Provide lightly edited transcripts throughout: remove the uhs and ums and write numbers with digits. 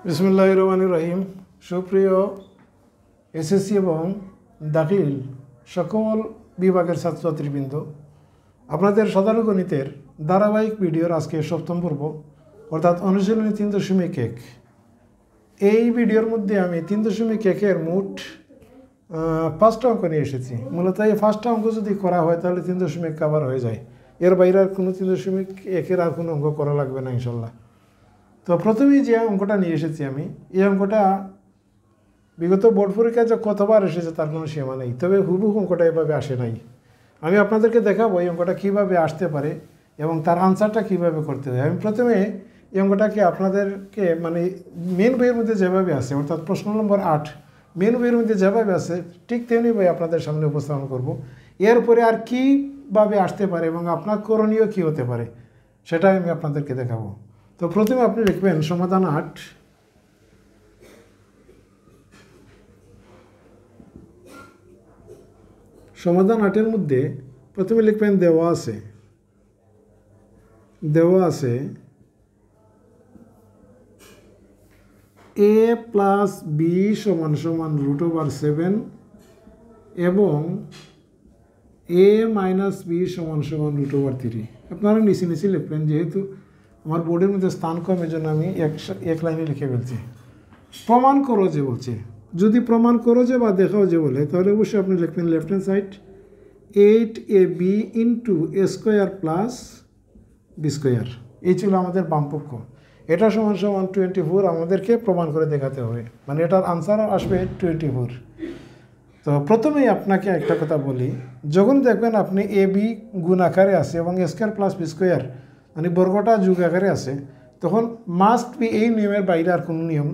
বিসমিল্লাহির রহমানির রহিম। সুপ্রিয় এসএসসি এবং দাখিল সকল বিভাগের ছাত্রছাত্রীবৃন্দ, আপনাদের সাধারণ গণিতের ধারাবাহিক ভিডিওর আজকে সপ্তম পর্ব অর্থাৎ অনুশীলনী 3.1। এই ভিডিওর মধ্যে আমি 3.1-এর মোট 5টা অঙ্ক নিয়ে এসেছি। মূলত এই 5টা অঙ্ক যদি করা হয় তাহলে 3.1 কভার হয়ে যায়। এর বাইরে আর কোনো 3.1-এর আর কোনো অঙ্ক করা লাগবে না ইনশাল্লাহ। তো প্রথমেই যে অঙ্কটা নিয়ে এসেছি আমি, এই অঙ্কটা বিগত বোর্ড পরীক্ষায় যে কতবার এসেছে তার কোনো সীমা নেই, তবে হুবহু অঙ্কটা এভাবে আসে নাই। আমি আপনাদেরকে দেখাবো এই অঙ্কটা কীভাবে আসতে পারে এবং তার আনসারটা কীভাবে করতে হয়। আমি প্রথমে এই অঙ্কটাকে আপনাদেরকে মেন বইয়ের মধ্যে যেভাবে আছে অর্থাৎ প্রশ্ন নম্বর 8 মেন বইয়ের মধ্যে যেভাবে আছে ঠিক তেমনি বই আপনাদের সামনে উপস্থাপন করব। এরপরে আর কীভাবে আসতে পারে এবং আপনার করণীয় কী হতে পারে সেটাই আমি আপনাদেরকে দেখাবো। তো প্রথমে আপনি লিখবেন সমাধান 8। সমাধান 8-এর মধ্যে প্রথমে লিখবেন দেওয়া আছে a প্লাস বি সমান সমান √7 এবং a মাইনাস বি সমান সমান √3। আপনারা নিচে নিচে লিখবেন, যেহেতু আমার বোর্ডের মধ্যে স্থান কম এই জন্য আমি এক লাইনে লিখে ফেলছি। প্রমাণ করো যে বলছে, যদি প্রমাণ করো যে বা দেখাও যে বলে তাহলে অবশ্যই আপনি লিখবেন left hand side 8ab into a square plus B square. এই ছিল আমাদের বামপক্ষ। এটা সমান সমান 24 আমাদেরকে প্রমাণ করে দেখাতে হবে, মানে এটার আনসার আসবে 24। তো প্রথমেই আপনাকে একটা কথা বলি, যখন দেখবেন আপনি এ বি গুণ আকারে আছে এবং A square plus B square মানে বর্গটা যুগ আকারে আছে, তখন মাস্ট বি এই নিয়মের বাইরে আর কোনো নিয়ম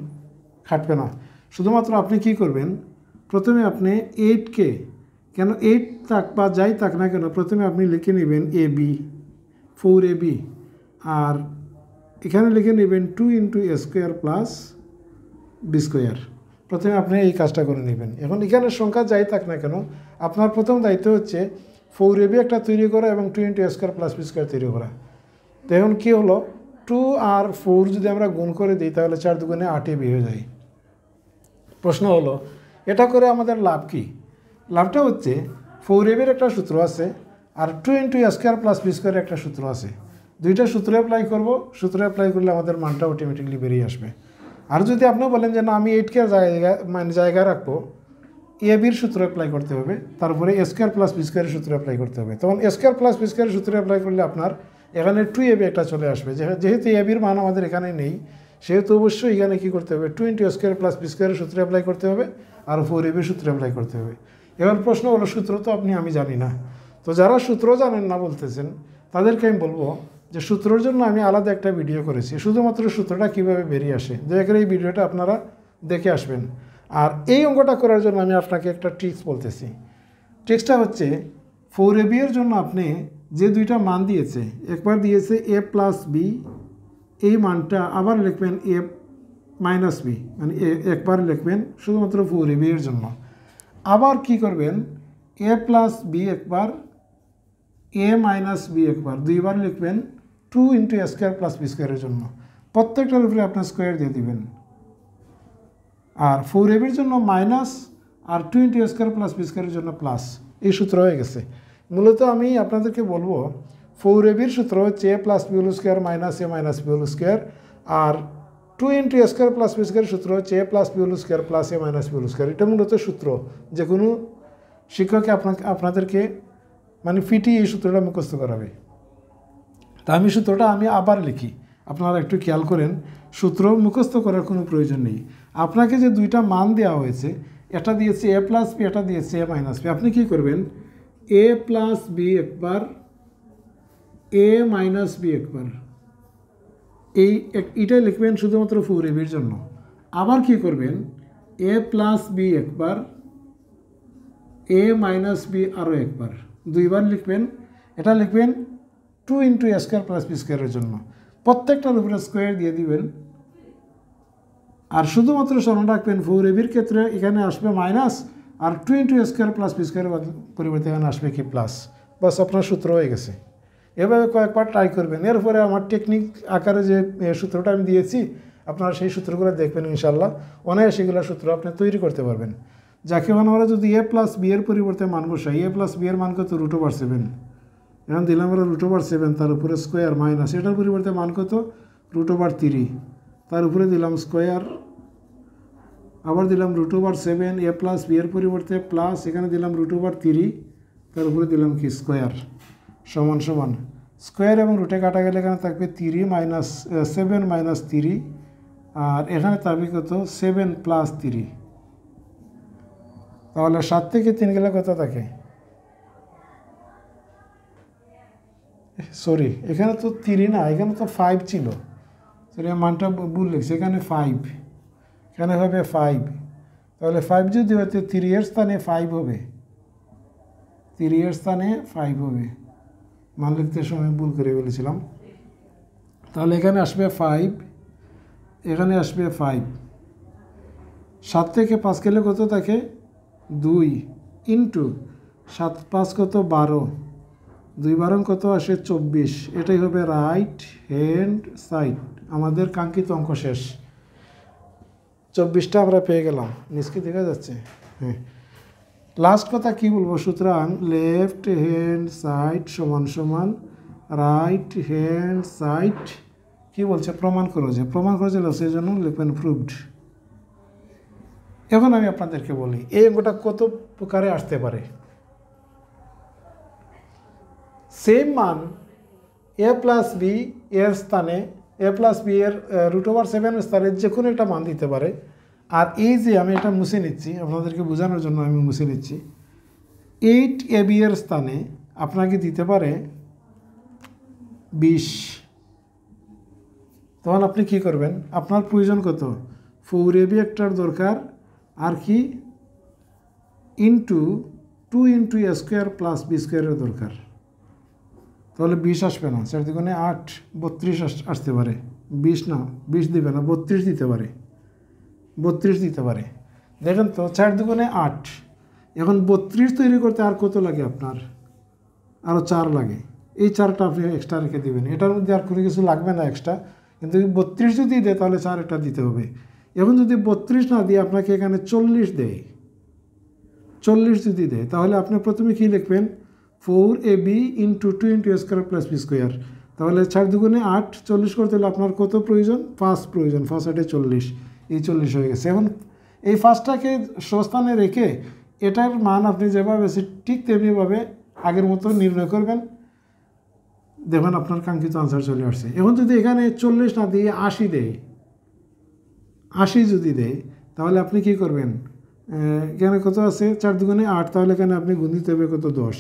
খাটবে না। শুধুমাত্র আপনি কি করবেন, প্রথমে আপনি 8কে কেন 8 থাক বা যাই থাক না কেন প্রথমে আপনি লিখে নেবেন এ বি 4ab আর এখানে লিখে নেবেন 2 ইন্টু এ স্কোয়ার প্লাস বি স্কোয়ার। প্রথমে আপনি এই কাজটা করে নেবেন। এখন এখানে সংখ্যা যাই থাক না কেন আপনার প্রথম দায়িত্ব হচ্ছে 4ab একটা তৈরি করা এবং 2 ইন্টু এ স্কোয়ার প্লাস বি স্কোয়ার তৈরি করা। তো এখন কী হলো, 2 আর 4 যদি আমরা গুণ করে দিই তাহলে 4 দুগুণে 8ab হয়ে যায়। প্রশ্ন হলো এটা করে আমাদের লাভ কি? লাভটা হচ্ছে 4ab একটা সূত্র আছে আর 2 ইন্টু এ স্কোয়ার প্লাস বি স্কোয়ারের একটা সূত্র আছে। দুইটা সূত্র অ্যাপ্লাই করব, সূত্র অ্যাপ্লাই করলে আমাদের মানটা অটোমেটিকলি বেরিয়ে আসবে। আর যদি আপনি বলেন যে না আমি 8কে জায়গায় রাখবো, এ বির সূত্র অ্যাপ্লাই করতে হবে, তারপরে এ স্কোয়ার প্লাস বি স্কোয়ারের সূত্র অ্যাপ্লাই করতে হবে। তখন এ স্কোয়ার প্লাস বি স্কোয়ারের সূত্র অ্যাপ্লাই করলে আপনার এখানে 2ab একটা চলে আসবে। যেহেতু এ বির মান আমাদের এখানে নেই সেহেতু অবশ্যই এখানে কী করতে হবে, 2 ইন্টু এ স্কোয়ার প্লাস বি স্কোয়ারের সূত্র অ্যাপ্লাই করতে হবে আর 4ab সূত্র অ্যাপ্লাই করতে হবে। এবার প্রশ্ন হলো সূত্র তো আমি জানি না। তো যারা সূত্র জানেন না বলতেছেন তাদেরকে আমি বলবো যে সূত্রের জন্য আমি আলাদা একটা ভিডিও করেছি, শুধুমাত্র সূত্রটা কীভাবে বেরিয়ে আসে, দয়া করে এই ভিডিওটা আপনারা দেখে আসবেন। আর এই অঙ্কটা করার জন্য আমি আপনাকে একটা ট্রিক্স বলতেছি। ট্রিক্সটা হচ্ছে 4ab এর জন্য আপনি যে দুইটা মান দিয়েছে, একবার দিয়েছে a প্লাস বি, এই মানটা আবার লিখবেন a মাইনাস বি, মানে একবার লিখবেন শুধুমাত্র 4ab এর জন্য। আবার কি করবেন, a প্লাস বি একবার, a মাইনাস বি একবার, দুইবার লিখবেন 2 ইন্টু এ স্কোয়ার প্লাস বি স্কোয়ারের জন্য। প্রত্যেকটার উপরে আপনার স্কোয়ার দিয়ে দিবেন। আর 4ab এর জন্য মাইনাস আর 2 ইন্টু এ স্কোয়ার প্লাস বি স্কোয়ারের জন্য প্লাস। এই সূত্র হয়ে গেছে। মূলত আমি আপনাদেরকে বলবো 4ab এর সূত্র হচ্ছে a plus B whole square minus a minus B whole square, আর 2 ইন্টু এ স্কোয়ার প্লাস বি স্কোয়ারের সূত্র হচ্ছে a plus B whole square plus a minus B whole square. এটা মূলত সূত্র, যে কোনো শিক্ষককে আপনাদেরকে ফিটি এই সূত্রটা মুখস্থ করাবে। তা আমি সূত্রটা আবার লিখি, আপনারা একটু খেয়াল করেন, সূত্র মুখস্থ করার কোনো প্রয়োজন নেই। আপনাকে যে দুইটা মান দেওয়া হয়েছে, এটা দিয়েছে a প্লাস বি, এটা দিয়েছে a মাইনাস বি, আপনি কী করবেন, a প্লাস বি একবার, a মাইনাস বি একবার, এইটাই লিখবেন শুধুমাত্র 4ab এর জন্য। আবার কি করবেন, a প্লাস বি একবার, a মাইনাস বি আরও একবার, দুইবার লিখবেন। এটা লিখবেন 2 ইন্টু এ স্কোয়ার প্লাস বি স্কোয়ারের জন্য। প্রত্যেকটার উপরে স্কোয়ার দিয়ে দিবেন। আর শুধুমাত্র স্মরণ রাখবেন 4ab এর ক্ষেত্রে এখানে আসবে মাইনাস, আর 2 ইন্টু এ স্কোয়ার প্লাস বি স্কোয়ারের পরিবর্তে এখানে আসবে কি প্লাস। বাস আপনার সূত্র হয়ে গেছে। এভাবে কয়েকবার ট্রাই করবেন। এরপরে আমার টেকনিক আকারে যে সূত্রটা আমি দিয়েছি আপনারা সেই সূত্রগুলো দেখবেন ইনশাল্লাহ, অনায়াসে এগুলো সূত্র আপনি তৈরি করতে পারবেন। যাকে আমরা যদি a প্লাস বি এর পরিবর্তে মান বসাই, a প্লাস বি এর মান কত √7, এখন দিলাম আমরা √7 তার উপরে স্কোয়ার মাইনাস এটার পরিবর্তে মান কত √3, তার উপরে দিলাম স্কোয়ার, আবার দিলাম √7, a প্লাস বি এর পরিবর্তে প্লাস এখানে দিলাম √3, তার উপরে দিলাম কি স্কোয়ার সমান সমান স্কোয়ার এবং রুটে কাটা গেলে এখানে থাকবে 3 - 7 - 3, আর এখানে থাকবে কত 7 + 3, তাহলে 7 থেকে 3 গেলে কত থাকে, সরি এখানে তো 3 না, এখানে তো 5 ছিল, সরি মানটা ভুল লিখছি, এখানে 5, এখানে হবে 5, তাহলে 5 যদি হয় 3 এর স্থানে 5 হবে, 3 এর স্থানে 5 হবে, মান লিখতে সময় ভুল করে বলেছিলাম। তাহলে এখানে আসবে 5, এখানে আসবে 5, 7 থেকে 5 গেলে কত থাকে 2 ইন্টু 7 + 5 কত 12, 2 × 12 কত আসে 24, এটাই হবে রাইট হ্যান্ড সাইড। আমাদের কাঙ্ক্ষিত অঙ্ক শেষ, 24টা আমরা পেয়ে গেলাম, নিচকে দেখা যাচ্ছে। হ্যাঁ, লাস্ট কথা কি বলবো, সুতরাং লেফট হ্যান্ড সাইড সমান সমান রাইট হ্যান্ড সাইড কি বলছে প্রমাণ করো, যে প্রমাণ করেছিল সেই জন্য লিখবেন প্রুভড। এখন আমি আপনাদেরকে বলি এই অঙ্কটা কত প্রকারে আসতে পারে। সেম মান a প্লাস বি এর স্থানে a প্লাস বি এর √7 এর স্থানে যে কোনো একটা মান দিতে পারে। আর এই যে আমি এটা মুছে নিচ্ছি আপনাদেরকে বোঝানোর জন্য, আমি মুছে নিচ্ছি, 8ab এর স্থানে আপনাকে দিতে পারে 20। তখন আপনি কি করবেন, আপনার প্রয়োজন কত 4ab একটার দরকার, আর কি ইন্টু 2 × a² + b² এর দরকার। তাহলে 20 আসবে না, 4 × 8 32 আসতে পারে, 20 না 20 দিবে না, 32 দিতে পারে, 32 দিতে পারে। দেখেন তো 4 × 8, এখন 32 তৈরি করতে আর কত লাগে আপনার, আরও 4 লাগে, এই 4টা আপনি এক্সট্রা রেখে দেবেন, এটার মধ্যে আর কোনো কিছু লাগবে না এক্সট্রা, কিন্তু 32 যদি দেয় তাহলে 4 এটা দিতে হবে। এখন যদি 32 না দিয়ে আপনাকে এখানে 40 দেয়, 40 যদি দেয় তাহলে আপনি প্রথমে কি লিখবেন 4ab × 2 × a² + b²। তাহলে 4 × 8, 40 করতে হলে আপনার কত প্রয়োজন, 5 প্রয়োজন, 5 × 8 = 40, এই 40 হয়ে গেছে। এখন এই 5টাকে স্বস্থানে রেখে এটার মান আপনি যেভাবে ঠিক তেমনিভাবে আগের মতো নির্ণয় করবেন, দেখবেন আপনার কাঙ্ক্ষিত আনসার চলে আসছে। এখন যদি এখানে 40 না দিয়ে 80 দেয়, 80 যদি দেয় তাহলে আপনি কি করবেন, এখানে কত আছে 4 × 8, তাহলে এখানে আপনি গুণ দিতে হবে কত 10,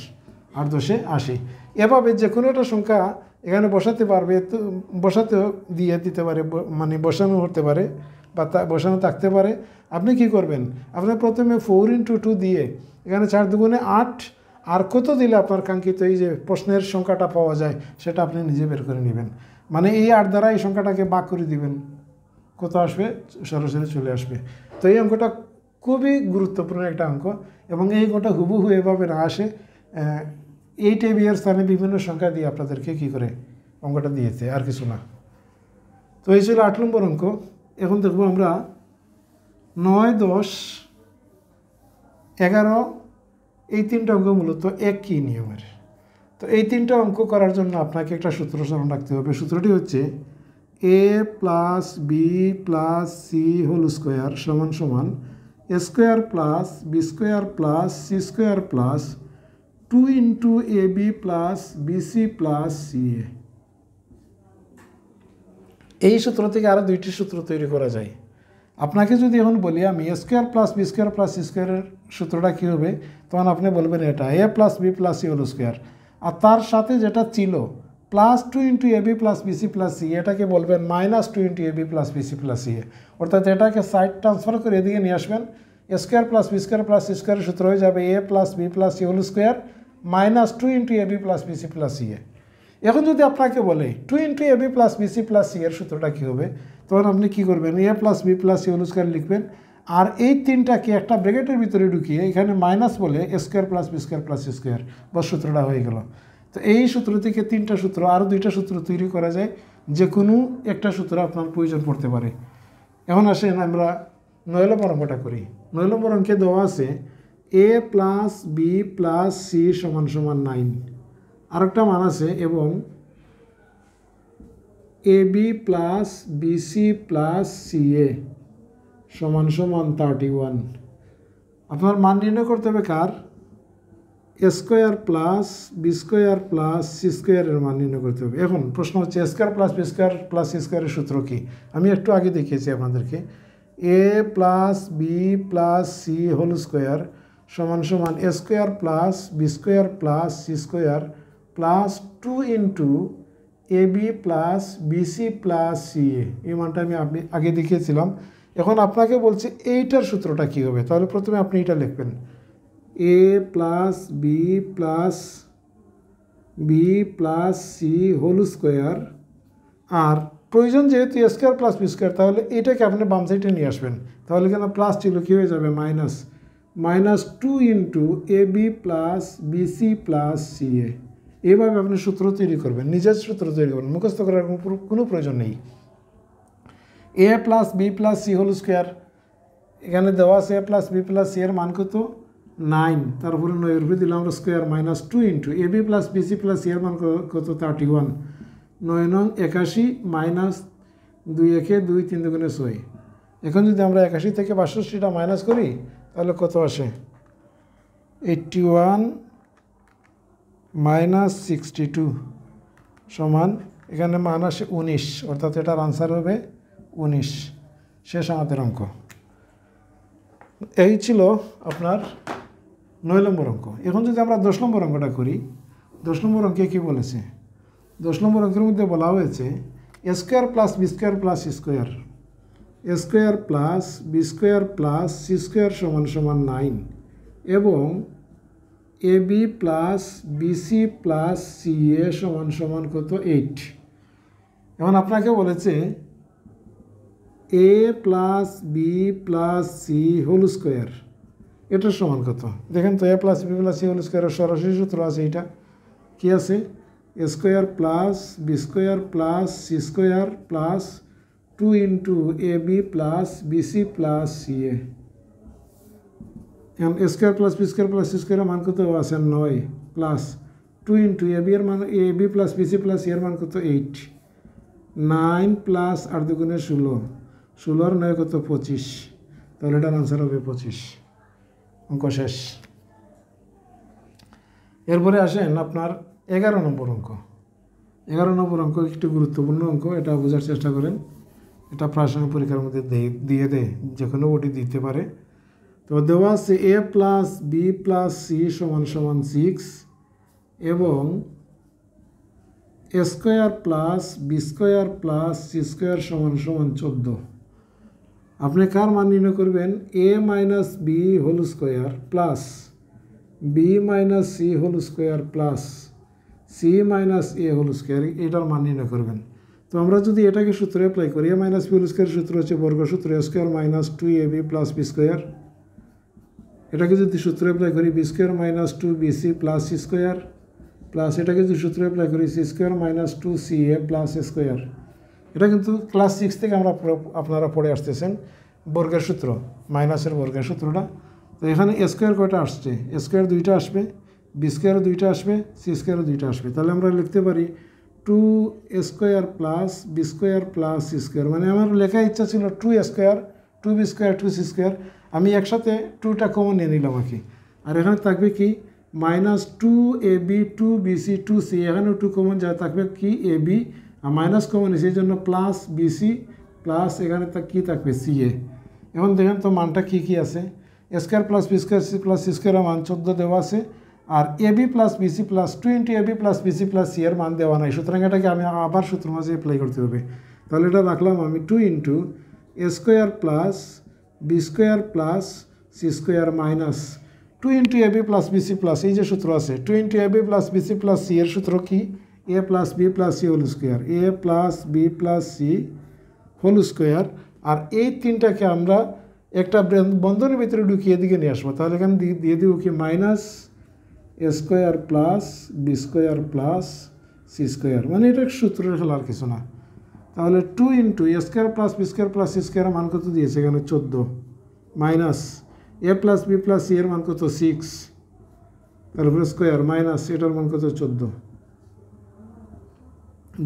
8 × 10 = 80। এভাবে যে কোনো একটা সংখ্যা এখানে বসাতে পারবে, তো বসাতেও দিয়ে দিতে পারে, মানে বসানো হতে পারে বা বসানো থাকতে পারে। আপনি কি করবেন, আপনি প্রথমে 4 × 2 দিয়ে এখানে 4 × 8 আর কত দিলে আপনার কাঙ্ক্ষিত এই যে প্রশ্নের সংখ্যাটা পাওয়া যায় সেটা আপনি নিজে বের করে নেবেন। মানে এই 8 দ্বারা এই সংখ্যাটাকে ভাগ করে দিবেন, কত আসবে সরাসরি চলে আসবে। তো এই অঙ্কটা খুবই গুরুত্বপূর্ণ একটা অঙ্ক, এবং এই অঙ্কটা হুবহু এভাবে না আসে, 8ab এর স্থানে বিভিন্ন সংখ্যা দিয়ে আপনাদেরকে কী করে অঙ্কটা দিয়েছে, আর কিছু না। তো এই ছিল 8 নম্বর অঙ্ক। এখন দেখবো আমরা 9, 10, 11 এই 3টা অঙ্ক মূলত একই নিয়মের। তো এই 3টা অঙ্ক করার জন্য আপনাকে একটা সূত্র স্মরণ রাখতে হবে। সূত্রটি হচ্ছে a + b + c² সমান সমান a² + b² + c² + 2 × ab + bc + ca। এই সূত্র থেকে আরও 2টি সূত্র তৈরি করা যায়। আপনাকে যদি এখন বলি আমি a² + b² + c² এর সূত্রটা কী হবে, তখন আপনি বলবেন এটা a + b + c²। আর তার সাথে যেটা ছিল +2 × ab + bc + c, এটাকে বলবেন -2 × ab + bc + ca। অর্থাৎ এটাকে সাইড ট্রান্সফার করে এদিকে নিয়ে আসবেন, a² + b² + c² সূত্র হয়ে যাবে a + b + c² -2 × ab + bc + ca। এখন যদি আপনাকে বলে 2 × ab + bc + c এর সূত্রটা কী হবে, তখন আপনি কী করবেন, a + b + c² লিখবেন, আর এই 3টাকে একটা ব্র্যাকেটের ভিতরে ঢুকিয়ে এখানে মাইনাস বলে a² + b² + c², বা সূত্রটা হয়ে গেল। তো এই সূত্র থেকে 3টা সূত্র, আরও 2টা সূত্র তৈরি করা যায়, যে কোনো একটা সূত্র আপনার প্রয়োজন পড়তে পারে। এখন আসেন আমরা 9 নম্বর অঙ্কটা করি। 9 নম্বর অঙ্কে দেওয়া আছে a plus B plus C সমান সমান 9, আরেকটা মান আছে, এবং a B plus BC plus C a সমান সমান 31। আপনার মান নির্ণয় করতে হবে কার? A square plus B square plus C স্কোয়ারের মান নির্ণয় করতে হবে। এখন প্রশ্ন হচ্ছে a square plus B square plus C স্কোয়ারের সূত্র কী? আমি একটু আগে দেখিয়েছি আপনাদেরকে। A plus B plus C whole square সমান সমান এ square plus B square plus C square plus 2 into A B plus BC plus C a. এই মানটা আমি আগে দেখিয়েছিলাম। এখন আপনাকে বলছে এইটার সূত্রটা কী হবে, তাহলে প্রথমে আপনি এটা লিখবেন a plus B plus C whole square, আর প্রয়োজন যেহেতু a square plus B square, তাহলে এটাকে আপনি বাম সাইডে নিয়ে আসবেন। তাহলে কেন প্লাস ছিল কী হয়ে যাবে minus 2 into A B plus BC plus C a. এইভাবে আপনি সূত্র তৈরি করবেন, নিজের সূত্র তৈরি করবেন, মুখস্থ করার কোনো প্রয়োজন নেই। A plus B plus C whole square, এখানে দেওয়া আছে এ প্লাস বি প্লাস সি এর মান কত 9, তারপরে 9 উপরে দিলাম আমরা square minus 2 into A B plus BC plus C এর মান কত 31, 9 নং 81 মাইনাস 2 একে 2 3 দুগুণে 6। এখন যদি আমরা 81 থেকে 62টা মাইনাস করি তাহলে কত আসে 81 মাইনাস 62 সমান, এখানে মান আসে 19, অর্থাৎ এটার আনসার হবে 19। শেষ আমাদের অঙ্ক। এই ছিল আপনার 9 নম্বর অঙ্ক। এখন যদি আমরা 10 নম্বর অঙ্কটা করি, 10 নম্বর অঙ্কে কী বলেছে? 10 নম্বর অঙ্কের মধ্যে বলা হয়েছে a square plus B square plus C square, a square plus B square plus C square সমান সমান 9, এবং a B plus BC plus C a সমান সমান কত 8। এখন আপনাকে বলেছে a plus B plus C whole square এটার সমান কত? দেখেন তো, a plus B plus C whole স্কোয়ারের সরাসরি সূত্র আছে। এটা কি আছে? এ square plus B square plus C square plus 2 into A B plus BC plus C A. এখন A square plus B square plus C স্কোয়ারের মান কত আছে 9, প্লাস 2 ইন্টু এ বি এর মান A B plus BC plus C এর মান কত 8, 9 প্লাস 8 দুগুণে 16, 16 আর 9 কত 25, তাহলে এটার আনসার হবে 25। অঙ্ক শেষ। এরপরে আসেন আপনার 11 নম্বর অঙ্ক। 11 নম্বর অঙ্ক একটু গুরুত্বপূর্ণ অঙ্ক, এটা বোঝার চেষ্টা করেন। এটা প্রাসঙ্গিক পরীক্ষার মধ্যে দিয়ে দেয়, যে কোনো ওটি দিতে পারে। তো দেওয়া আছে এ প্লাস বি প্লাস সি সমান সমান 6, এবং A square plus B square plus C square সমান সমান 14। আপনি কার মান নির্ণয় করবেন? A minus B whole square plus B minus C whole square plus C minus A whole square, এটার মান নির্ণয় করবেন। তো আমরা যদি এটাকে সূত্রে অ্যাপ্লাই করি, a minus B whole square সূত্র হচ্ছে বর্গ সূত্র a square minus 2 a B plus B square. এটাকে যদি সূত্র অ্যাপ্লাই করি b square minus 2 b c plus C square, plus এটাকে যদি সূত্র অ্যাপ্লাই করি c square minus 2 c a plus A square. এটা কিন্তু ক্লাস 6 থেকে আপনারা পড়ে আসতেছেন বর্গের সূত্র, মাইনাসের বর্গের সূত্রটা। তো এখানে এ স্কোয়ার কয়টা আসছে? এ স্কোয়ার 2টা আসবে, বি স্কোয়ারও 2টা আসবে, সি স্কোয়ারও 2টা আসবে। তাহলে আমরা লিখতে পারি 2 A square plus B square plus C square. মানে আমার লেখার ইচ্ছা ছিল 2 A square 2 B square 2 C square, আমি একসাথে 2টা কমন নিয়ে নিলাম আর কি। আর এখানে থাকবে কি minus 2 a B 2 b C 2 C, এখানেও 2 কমন যা থাকবে কি এ বি, আর মাইনাস কমন সেই জন্য প্লাস বিসি প্লাস এখানে কী থাকবে সি এ। এখন দেখেন তো মানটা কী কী আছে? এ square plus B square C plus C স্কোয়ারের মান 14 দেওয়া আছে, আর A B plus BC plus 2 into A B plus BC plus C এর মান দেওয়া নাই। সুতরাং এটাকে আমি আবার সূত্র মাঝে অ্যাপ্লাই করতে হবে। তাহলে এটা রাখলাম আমি 2 into A square plus B square plus C square minus 2 into A B plus BC plus, এই যে সূত্র আছে 2 into A B plus BC plus C এর সূত্র কি? A plus B plus C whole square, A plus B plus C whole square. আর এই তিনটাকে আমরা একটা বন্ধনের ভিতরে ঢুকিয়ে এদিকে নিয়ে আসবো। তাহলে এখানে দিয়ে দিব কি minus A square plus B square plus C square, মানে এটা সূত্রের খেলা আর কিছু না। তো তাহলে 2 ইন্টু এ square plus B square plus C স্কোয়ারের মান কত দিয়েছে এখানে 14 minus A plus B plus C এর মান কত 6 তারপরে স্কোয়ার মাইনাস এটার মান কত 14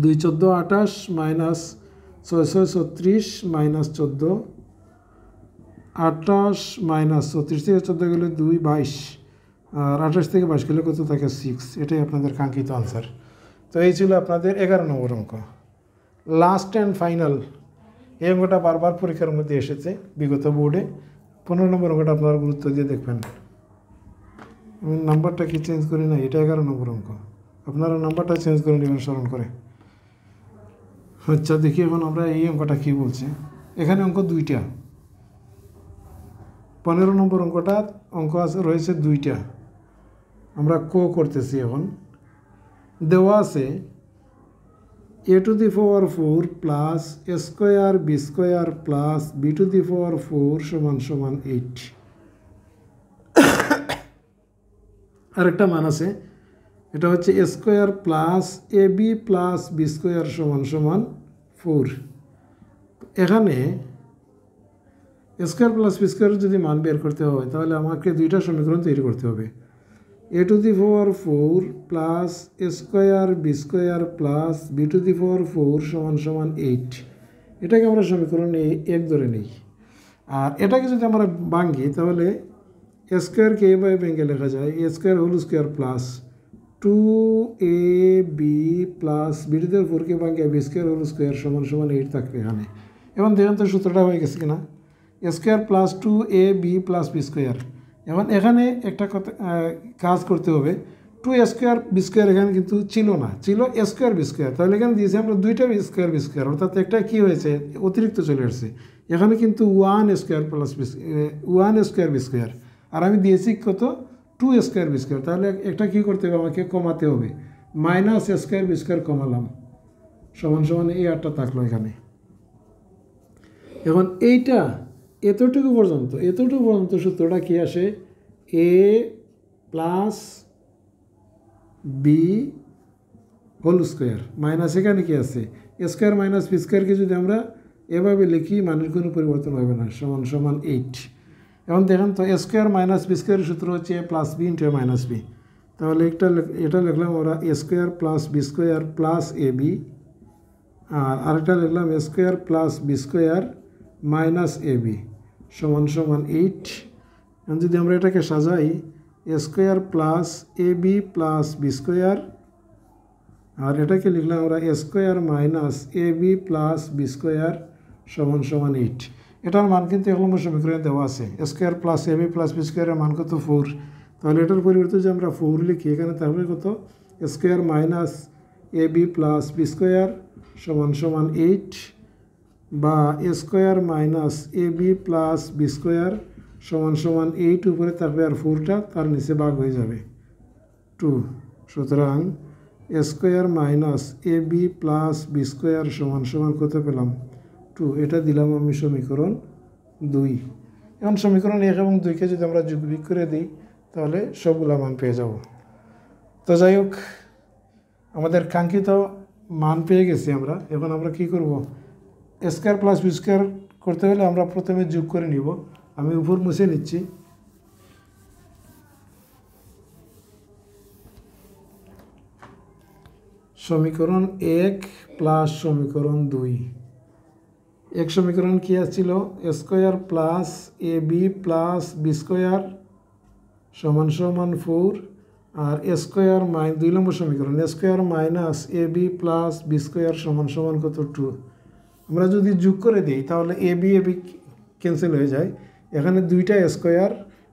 2 14 28 মাইনাস 6 6 36 মাইনাস 14 28 মাইনাস 34 থেকে 14 গেলে 2 22 আর 28 থেকে 22 গেলে কত থাকে 6। এটাই আপনাদের কাঙ্ক্ষিত আনসার। তো এই ছিল আপনাদের 11 নম্বর অঙ্ক। লাস্ট অ্যান্ড ফাইনাল এই অঙ্কটা বারবার পরীক্ষার মধ্যে এসেছে বিগত বোর্ডে। 15 নম্বর অঙ্কটা আপনারা গুরুত্ব দিয়ে দেখবেন। আমি নাম্বারটা কি চেঞ্জ করি না, এটা 11 নম্বর অঙ্ক, আপনারা নাম্বারটা চেঞ্জ করে নেবেন স্মরণ করে। আচ্ছা দেখি এখন আমরা এই অঙ্কটা কী বলছে। এখানে অঙ্ক দুইটা, 15 নম্বর অঙ্কটা অঙ্ক আছে রয়েছে দুইটা, আমরা করতেছি। এখন দেওয়া আছে a to the power 4 plus a square B square plus b to the power 4 সমান সমান 8। আরেকটা মান আছে, এটা হচ্ছে a square plus A B plus B square সমান সমান 4। এখানে a square plus B square যদি মান বের করতে হয় তাহলে আমাকে দুইটা সমীকরণ তৈরি করতে হবে। A to the power 4 plus A square B square plus B to the power 4 সমান সমান 8। এটাকে আমরা সমীকরণ 1 ধরে নিই। আর এটাকে যদি আমরা ভাঙি তাহলে এ স্কোয়ারকে এইভাবে ভেঙে লেখা যায় A square whole square plus 2ab plus B to the power 4কে ভাঙিয়ে বি স্কোয়ার হোল স্কোয়ার সমান সমান 8 থাকবে এখানে। এখন দেখেন তো সূত্রটা হয়ে গেছে কিনা, A square plus 2ab plus B square. এখন এখানে একটা কথা কাজ করতে হবে, 2a স্কোয়ার বি স্কোয়ার এখানে কিন্তু ছিল না, ছিল এ স্কোয়ার বি স্কোয়ার। তাহলে এখানে দিয়েছি আমরা দুইটা বি স্কোয়ার বি স্কোয়ার, অর্থাৎ একটা কী হয়েছে অতিরিক্ত চলে আসছে। এখানে কিন্তু 1 square plus 1 square B square, আর আমি দিয়েছি কত 2 স্কোয়ার বি স্কোয়ার। তাহলে একটা কী করতে হবে, আমাকে কমাতে হবে, minus A square B square কমালাম সমান সমান এই 8টা থাকলো এখানে। এখন এইটা এতটুকু পর্যন্ত সূত্রটা কি আসে, A plus B whole square minus এখানে কি আছে এ স্কোয়ার মাইনাস বি স্কোয়ারকে যদি আমরা এভাবে লিখি মানের কোনো পরিবর্তন হবে না, সমান সমান 8। এখন দেখেন তো এ স্কোয়ার মাইনাস বি স্কোয়ারের সূত্র হচ্ছে A plus B into A minus B. তাহলে এটা লিখলাম আমরা A square plus B square plus A B, আর আরেকটা লিখলাম A square plus B square minus A B সমান সমান 8। এখন যদি আমরা এটাকে সাজাই A square plus A B plus B square, আর এটাকে লিখলাম আমরা A square minus A B plus B square সমান সমান 8। এটার মান কিন্তু 1 নম্বর সমীকরণে দেওয়া আছে, এ square plus A B plus b স্কোয়ারের মান কত 4। তাহলে এটার পরিবর্তে যে আমরা 4 লিখি এখানে তাহলে কত এ square minus A B plus B square সমান সমান 8, বা এ square minus A B plus B square সমান সমান 8 উপরে থাকবে আর 4টা তার নিচে ভাগ হয়ে যাবে 2। সুতরাং এ square minus A B plus B square সমান সমান কত পেলাম 2। এটা দিলাম আমি সমীকরণ 2। এখন সমীকরণ 1 এবং 2কে যদি আমরা যোগ বিয়োগ করে দিই তাহলে সবগুলা মান পেয়ে যাব। তো যাই হোক, আমাদের কাঙ্ক্ষিত মান পেয়ে গেছি আমরা। এখন আমরা কি করব, এ স্কোয়ার প্লাস বি স্কোয়ার করতে হলে আমরা প্রথমে যোগ করে নিব। আমি উপর মুছে নিচ্ছি। সমীকরণ 1 প্লাস সমীকরণ 2। এক সমীকরণ কি আসছিল, এ square plus A B plus B square সমান সমান 4, আর এ স্কোয়ার 2 নম্বর সমীকরণ এ square minus A B plus B square সমান সমান কত 2। আমরা যদি যোগ করে দিই তাহলে এ বি ক্যান্সেল হয়ে যায়, এখানে 2টা স্কোয়ার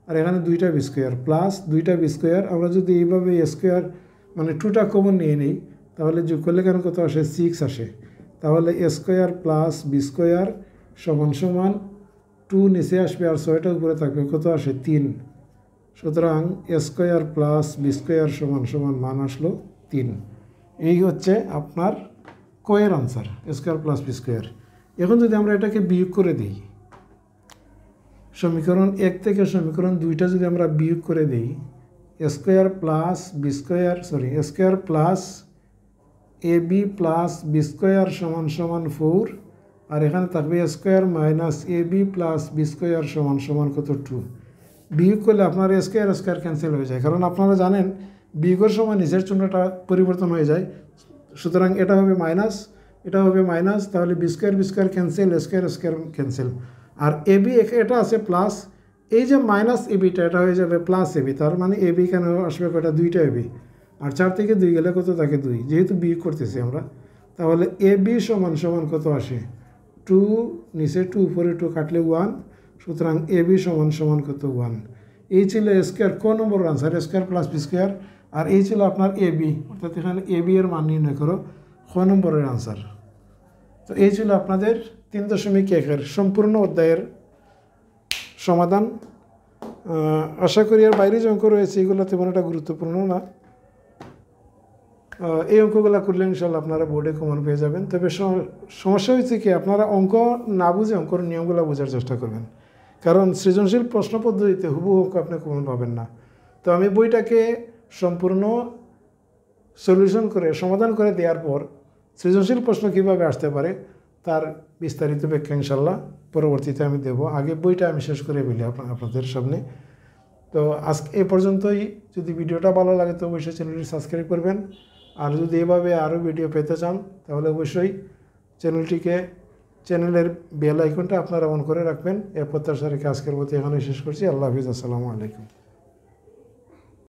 আর এখানে 2টা বি স্কোয়ার প্লাস 2টা বি স্কোয়ার। আমরা যদি এইভাবে স্কোয়ার মানে 2টা কমন নিয়ে নিই তাহলে যোগ করলে কেন কত আসে 6 আসে। তাহলে এ স্কোয়ার প্লাস বি স্কোয়ার সমান সমান 2 নিচে আসবে আর 6টা উপরে থাকবে, কত আসে 3। সুতরাং এ স্কোয়ার প্লাস বি স্কোয়ার সমান সমান মান আসলো 3। এই হচ্ছে আপনার কোয়ের আনসার, এ স্কোয়ার প্লাস বি স্কোয়ার। এখন যদি আমরা এটাকে বিয়োগ করে দিই, সমীকরণ 1 থেকে সমীকরণ 2টা যদি আমরা বিয়োগ করে দিই, এ square plus B square a square plus A B plus B square সমান সমান 4, আর এখানে থাকবে এ square minus A B plus B square সমান সমান কত 2। বিয়োগ করলে আপনার এ স্কোয়ার ক্যান্সেল হয়ে যায়, কারণ আপনারা জানেন বিয়োগের সময় নিচের চিহ্নটা পরিবর্তন হয়ে যায়। সুতরাং এটা হবে মাইনাস, এটা হবে মাইনাস, তাহলে B square cancel, A square cancel. R A B এটা আছে প্লাস, এই যে মাইনাস এ বিটা এটা হয়ে যাবে প্লাস এ বি, তার মানে এ বি কেন আসবে কয়টা, 2টা এ বি। আর 4 থেকে 2 গেলে কত থাকে 2, যেহেতু বিয়োগ করতেছি আমরা, তাহলে এ বি সমান সমান কত আসে 2, নিচে 2 উপরে 2 কাটলে 1, সুতরাং এ বি সমান সমান কত 1। এই ছিল এ স্কোয়ার ক নম্বর আনসার, এ স্কোয়ার প্লাস বি স্কোয়ার। আর এই ছিল আপনার এ বি, অর্থাৎ এখানে এ বি এর মান নির্ণয় করো, খ নম্বরের আনসার। তো এই ছিল আপনাদের 3.1 সম্পূর্ণ অধ্যায়ের সমাধান। আশা করি এর বাইরে যে অঙ্ক রয়েছে এগুলো তেমন একটা গুরুত্বপূর্ণ না। এই অঙ্কগুলো করলে ইনশাল্লাহ আপনারা বোর্ডে কমন পেয়ে যাবেন। তবে সমস্যা হয়েছে কি, আপনারা অঙ্ক না বুঝে অঙ্কর নিয়মগুলো বোঝার চেষ্টা করবেন, কারণ সৃজনশীল প্রশ্ন পদ্ধতিতে হুবহু অঙ্ক আপনি কমন পাবেন না। তো আমি বইটাকে সম্পূর্ণ সলিউশন করে সমাধান করে দেওয়ার পর সৃজনশীল প্রশ্ন কীভাবে আসতে পারে তার বিস্তারিত ব্যাখ্যা ইনশাল্লাহ পরবর্তীতে আমি দেব। আগে বইটা আমি শেষ করে ফেলি আপনাদের সামনে। তো আজকে এ পর্যন্তই। যদি ভিডিওটা ভালো লাগে তো অবশ্যই চ্যানেলটি সাবস্ক্রাইব করবেন, আর যদি এভাবে আরও ভিডিও পেতে চান তাহলে অবশ্যই চ্যানেলের বেল আইকনটা আপনারা অন করে রাখবেন। এ প্রত্যাশা রেখে আজকের মতো এখানে শেষ করছি। আল্লাহ হাফিজ, আসসালামু আলাইকুম।